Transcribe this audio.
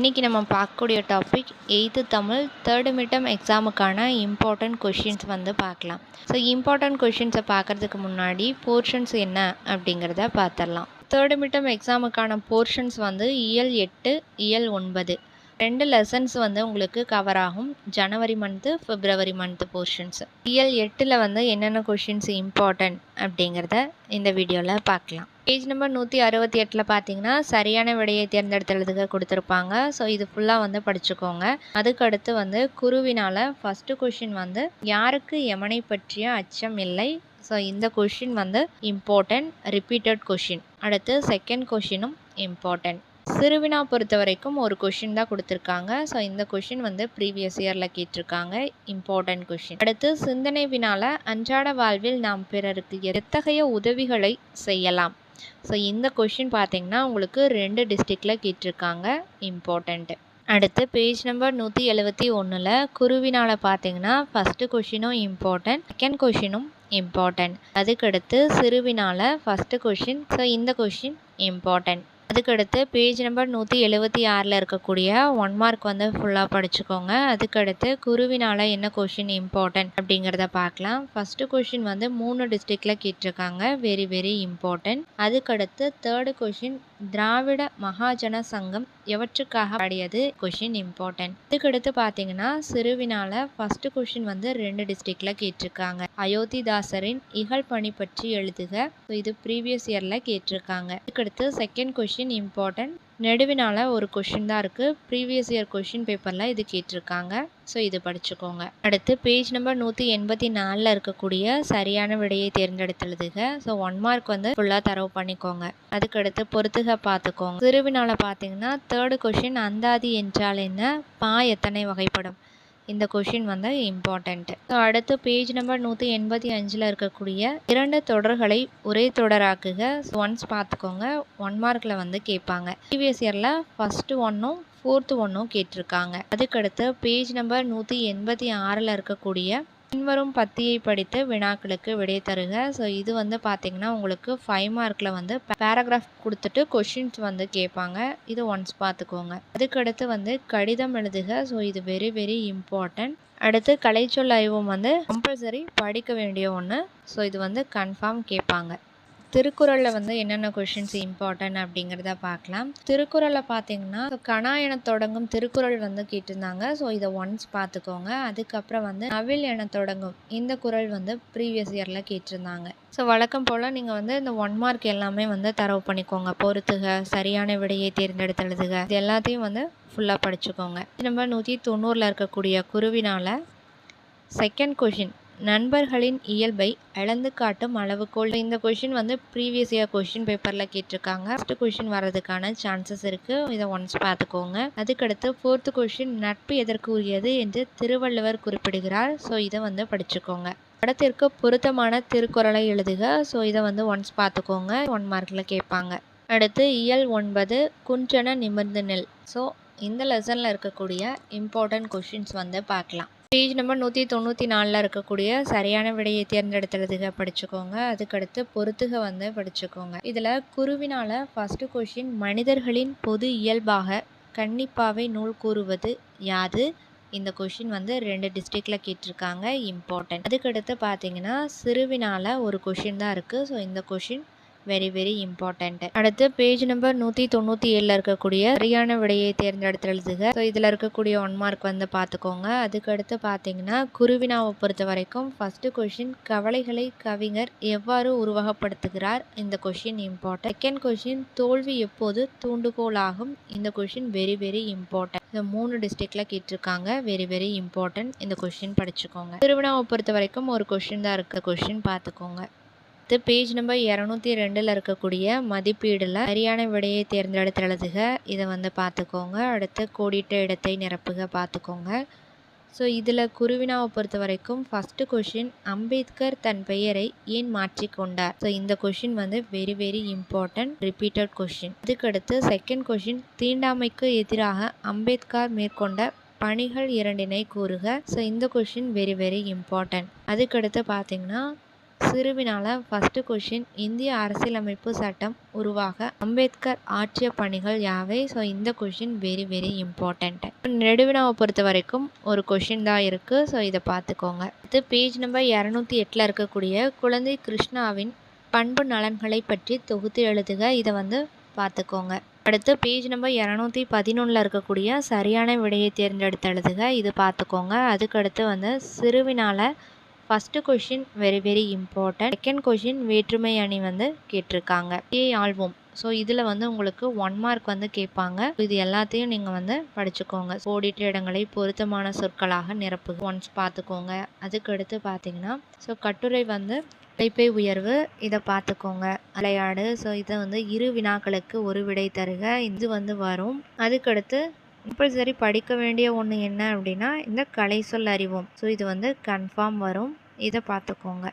இன்றைக்கி நம்ம பார்க்கக்கூடிய topic 8th Tamil 3rd midterm எக்ஸாமுக்கான இம்பார்ட்டன்ட் கொஷின்ஸ் பார்க்கலாம். ஸோ இம்பார்ட்டன்ட் கொஷின்ஸை பார்க்குறதுக்கு முன்னாடி போர்ஷன்ஸ் என்ன அப்படிங்கிறத பார்த்துடலாம். 3rd மிட்டம் எக்ஸாமுக்கான போர்ஷன்ஸ் இயல் 8 இயல் 9 2 லெசன்ஸ் உங்களுக்கு கவர் ஆகும். ஜனவரி மந்த்து பிப்ரவரி மந்த்து போர்ஷன்ஸ். இயல் 8ல் என்னென்ன கொஷின்ஸ் இம்பார்ட்டன்ட் அப்படிங்கிறத இந்த வீடியோவில் பார்க்கலாம். பேஜ் நம்பர் 168 பார்த்தீங்கன்னா சரியான விடையை தேர்ந்தெடுத்ததுக்கு கொடுத்துருப்பாங்க. ஸோ இது ஃபுல்லாக படிச்சுக்கோங்க. அதுக்கடுத்து குருவினால் ஃபஸ்ட்டு கொஷின் யாருக்கு யமனை பற்றிய அச்சம் இல்லை. ஸோ இந்த கொஷின் இம்பார்ட்டன்ட் ரிப்பீட்டட் கொஷின். அடுத்து செகண்ட் கொஷினும் இம்பார்ட்டன்ட். சிறுவினா பொறுத்த வரைக்கும் ஒரு கொஷின் தான் கொடுத்துருக்காங்க. ஸோ இந்த கொஷின் ப்ரீவியஸ் இயரில் கேட்டிருக்காங்க. Important question. அடுத்து சிந்தனை வினால அன்றாட வாழ்வில் நாம் பிறருக்கு எத்தகைய உதவிகளை செய்யலாம். ஸோ இந்த கொஷின் பார்த்தீங்கன்னா உங்களுக்கு 2 டிஸ்ட்ரிக்டில் கேட்டிருக்காங்க. இம்பார்ட்டண்ட்டு. அடுத்து பேஜ் நம்பர் 171 குருவினால் பார்த்தீங்கன்னா ஃபஸ்ட்டு கொஷினும் இம்பார்ட்டன்ட், செகண்ட் கொஷினும் இம்பார்ட்டன்ட். அதுக்கடுத்து சிறுவினால் ஃபஸ்ட்டு கொஷின். ஸோ இந்த கொஷின் இம்பார்ட்டன்ட். அதுக்கடுத்து பேஜ் நம்பர் 176 இருக்கக்கூடிய 1 மார்க் ஃபுல்லாக படிச்சுக்கோங்க. அதுக்கடுத்து குருவினால் என்ன கொஷின் இம்பார்ட்டன்ட் அப்படிங்கிறத பார்க்கலாம். ஃபஸ்ட்டு கொஷின் 3 டிஸ்ட்ரிக்டில் கேட்டிருக்காங்க. Very very important. அதுக்கடுத்து தேர்டு கொஷின் திராவிட மகாஜன சங்கம் எவற்றுக்காக பாடியது. Question important. இதுக்கடுத்து பார்த்தீங்கன்னா சிறுவினால் ஃபஸ்ட்டு கொஷின் 2 டிஸ்ட்ரிக்டில் கேட்டிருக்காங்க. அயோத்திதாசரின் இகழ் பணி பற்றி எழுதுக. ஸோ இது ப்ரீவியஸ் இயரில் கேட்டிருக்காங்க. அதுக்கடுத்து செகண்ட் கொஷின் இம்பார்ட்டன்ட். நெடுவினால் ஒரு கொஷின் தான் இருக்குது. ப்ரீவியஸ் இயர் கொஷின் பேப்பரில் இது கேட்டிருக்காங்க. ஸோ இது படிச்சுக்கோங்க. அடுத்து பேஜ் நம்பர் 184 இருக்கக்கூடிய சரியான விடையை தேர்ந்தெடுத்துழுதுக. ஸோ 1 மார்க் ஃபுல்லாக தரவு பண்ணிக்கோங்க. அதுக்கடுத்து பொறுத்துக பார்த்துக்கோங்க. சிறுவினால் பார்த்தீங்கன்னா தேர்டு கொஷின் அந்தாதி என்றால் என்ன, பா எத்தனை வகைப்படும். இந்த கொஷின் இம்பார்ட்டண்ட்டு. ஸோ அடுத்து பேஜ் நம்பர் 185 இருக்கக்கூடிய 2 தொடர்களை ஒரே தொடராக்குக. ஒன்ஸ் பார்த்துக்கோங்க. 1 மார்க்கில் கேட்பாங்க. ப்ரீவியஸ் இயரில் ஃபஸ்ட்டு 1ம் 4th 1ம் கேட்டிருக்காங்க. அதுக்கடுத்து பேஜ் நம்பர் 186 இருக்கக்கூடிய பின்வரும் பத்தியை படித்து வினாக்களுக்கு விடை தருக. ஸோ இது பார்த்தீங்கன்னா உங்களுக்கு 5 மார்க்கில் பேராகிராஃப் கொடுத்துட்டு கொஷின்ஸ் கேட்பாங்க. இது ஒன்ஸ் பார்த்துக்கோங்க. அதுக்கடுத்து கடிதம் எழுதுக. ஸோ இது வெரி வெரி இம்பார்ட்டன்ட். அடுத்து கலைச்சொல் அறிவும் கம்பல்சரி படிக்க வேண்டிய ஒன்று. ஸோ இது கன்ஃபார்ம் கேட்பாங்க. திருக்குறளில் என்னென்ன கொஷின்ஸ் இம்பார்ட்டன்ட் அப்படிங்கிறத பார்க்கலாம். திருக்குறளில் பார்த்தீங்கன்னா கணா என தொடங்கும் திருக்குறள் கேட்டிருந்தாங்க. ஸோ இதை ஒன்ஸ் பார்த்துக்கோங்க. அதுக்கப்புறம் நவில் என தொடங்கும் இந்த குறள் ப்ரீவியஸ் இயரில் கேட்டிருந்தாங்க. ஸோ வழக்கம் போல் நீங்கள் இந்த 1 மார்க் எல்லாமே தரவு பண்ணிக்கோங்க. பொறுத்துக, சரியான விடையை தேர்ந்தெடுத்தெழுதுக, இது எல்லாத்தையும் ஃபுல்லாக படிச்சுக்கோங்க. நம்பர் 190 இருக்கக்கூடிய குருவினால் செகண்ட் கொஷின் நண்பர்களின் இயல்பை அளந்து காட்டும் அளவுகோல். இந்த கொஷின் ப்ரீவியஸ் இயர் கொஷின் பேப்பரில் கேட்டிருக்காங்க. ஃபஸ்ட்டு கொஷின் வர்றதுக்கான சான்சஸ் இருக்குது. இதை ஒன்ஸ் பார்த்துக்கோங்க. அதுக்கடுத்து 4th கொஷின் நட்பு எதற்கு உரியது என்று திருவள்ளுவர் குறிப்பிடுகிறார். ஸோ இதை படிச்சுக்கோங்க. படத்திற்கு பொருத்தமான திருக்குறளை எழுதுக. ஸோ இதை ஒன்ஸ் பார்த்துக்கோங்க. 1 மார்க்கில் கேட்பாங்க. அடுத்து இயல் 9 குன்றென நிமிர்ந்து நெல். ஸோ இந்த லெசனில் இருக்கக்கூடிய இம்பார்ட்டன்ட் கொஷின்ஸ் பார்க்கலாம். பேஜ் நம்பர் 194 இருக்கக்கூடிய சரியான விடையை தேர்ந்தெடுத்துறதுக்கு படிச்சுக்கோங்க. அதுக்கடுத்து பொறுத்துக படிச்சுக்கோங்க. இதில் குருவினால் ஃபஸ்ட்டு கொஷின் மனிதர்களின் பொது இயல்பாக கன்னிப்பாவை நூல் கூறுவது யாது. இந்த கொஷின் 2 டிஸ்ட்ரிக்டில் கேட்டிருக்காங்க. இம்பார்ட்டன்ட். அதுக்கடுத்து பார்த்தீங்கன்னா சிறுவினால் ஒரு கொஷின் தான் இருக்குது. ஸோ இந்த கொஷின் வெரி வெரி இம்பார்ட்டண்ட். அடுத்து பேஜ் நம்பர் 197 இருக்கக்கூடிய சரியான விடையை தேர்ந்தெடுத்துழுதுக. ஸோ இதில் இருக்கக்கூடிய 1 மார்க் பார்த்துக்கோங்க. அதுக்கடுத்து பார்த்தீங்கன்னா குருவினாவை பொறுத்த வரைக்கும் ஃபஸ்ட்டு கொஷின் கவலைகளை கவிஞர் எவ்வாறு உருவகப்படுத்துகிறார். இந்த கொஷின் இம்பார்ட்டன்ட். செகண்ட் கொஷின் தோல்வி எப்போது தூண்டுகோல் ஆகும். இந்த கொஷின் வெரி வெரி இம்பார்ட்டன்ட். இந்த 3 டிஸ்ட்ரிக்டில் கேட்டிருக்காங்க. Very very important. இந்த கொஷின் படிச்சுக்கோங்க. திருவினாவை பொறுத்த வரைக்கும் ஒரு கொஷின் தான் இருக்குது. கொஷின் பார்த்துக்கோங்க. பேஜ் நம்பர் 202 இருக்கக்கூடிய மதிப்பீடில் சரியான விடையை தேர்ந்தெடுத்து எழுதுக. இதை பார்த்துக்கோங்க. அடுத்து கோடிட்ட இடத்தை நிரப்புக பார்த்துக்கோங்க. ஸோ இதில் குருவினாவை பொறுத்த வரைக்கும் ஃபஸ்ட்டு கொஷின் அம்பேத்கர் தன் பெயரை ஏன் மாற்றிக்கொண்டார். ஸோ இந்த question very very important repeated question. இதுக்கடுத்து செகண்ட் கொஷின் தீண்டாமைக்கு எதிராக அம்பேத்கர் மேற்கொண்ட பணிகள் 2 கூறுக. ஸோ இந்த கொஷின் வெரி வெரி இம்பார்ட்டன்ட். அதுக்கடுத்து பார்த்தீங்கன்னா சிறுவினால ஃபஸ்ட்டு கொஷின், இந்திய அரசியலமைப்பு சட்டம் உருவாக அம்பேத்கர் ஆற்றிய பணிகள் யாவை? ஸோ இந்த கொஷின் வெரி வெரி இம்பார்ட்டண்ட். நெடுவினாவை பொறுத்த வரைக்கும் ஒரு கொஷின் தான் இருக்குது. ஸோ இதை பார்த்துக்கோங்க. இது பேஜ் நம்பர் 208 இருக்கக்கூடிய குழந்தை கிருஷ்ணாவின் பண்பு நலன்களை பற்றி தொகுத்து எழுதுக. இதை வந்து பார்த்துக்கோங்க. அடுத்து பேஜ் நம்பர் 211 இருக்கக்கூடிய சரியான விடையை தேர்ந்தெடுத்து எழுதுக. இது பார்த்துக்கோங்க. அதுக்கடுத்து வந்து சிறுவினால first question very very important. Second question வேற்றுமை அணி வந்து கேட்டிருக்காங்க. ஆல்பம். ஸோ இதில் வந்து உங்களுக்கு 1 மார்க் வந்து கேட்பாங்க. இது எல்லாத்தையும் நீங்கள் வந்து படிச்சுக்கோங்க. கோடிட்ட இடங்களை பொருத்தமான சொற்களாக நிரப்புக. ஒன்ஸ் பார்த்துக்கோங்க. அதுக்கடுத்து பார்த்தீங்கன்னா ஸோ கட்டுரை வந்து உழைப்பை உயர்வு, இதை பார்த்துக்கோங்க. விளையாடு. ஸோ இதை வந்து 2 வினாக்களுக்கு 1 விடை தருக. இது வந்து வரும். அதுக்கடுத்து கம்பல்சரி படிக்க வேண்டிய ஒன்று என்ன அப்படின்னா இந்த கலை சொல் அறிவோம். ஸோ இது வந்து கன்ஃபார்ம் வரும். இதை பார்த்துக்கோங்க.